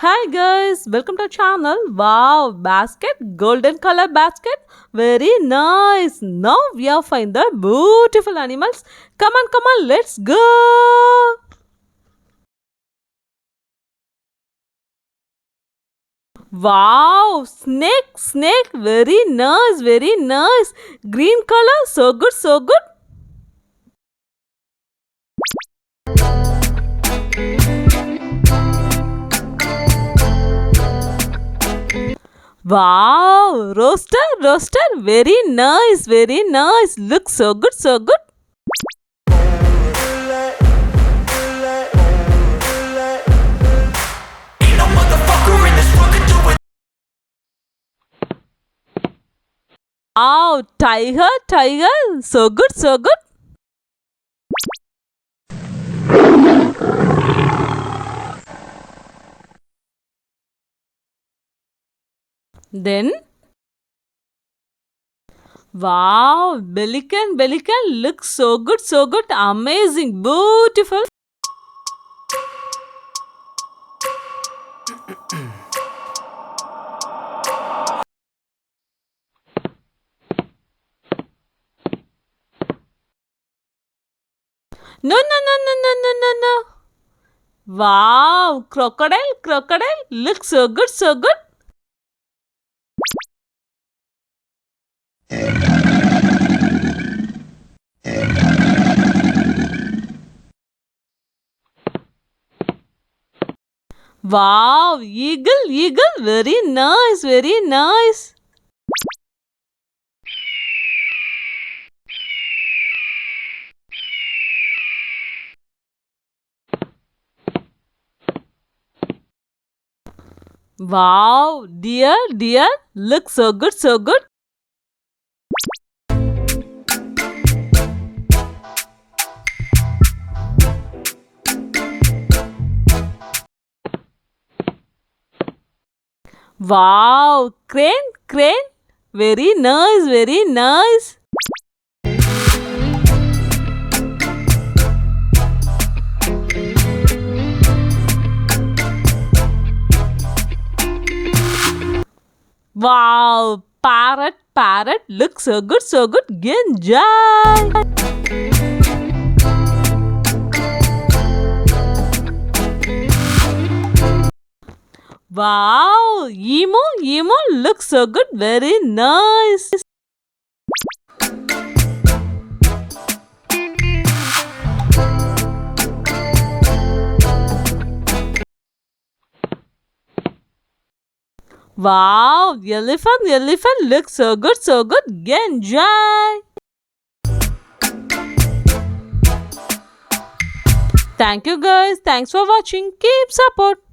Hi guys, welcome to our channel. Wow, basket, golden color basket, very nice. Now we are find the beautiful animals. Come on, let's go. Wow, snake, very nice, very nice. Green color, so good, so good. Wow, roaster, very nice, very nice. Looks so good, so good. Wow, tiger, so good, so good. Then, wow, Pelican looks so good, amazing, beautiful. No. Wow, crocodile looks so good, so good. Wow, eagle, very nice, very nice. Wow, deer, looks so good, so good. Wow, crane, very nice, very nice. Wow, parrot, looks so good, so good. Enjoy. Wow, emo, looks so good, very nice. Wow, elephant looks so good, so good. Enjoy. Thank you guys. Thanks for watching. Keep support.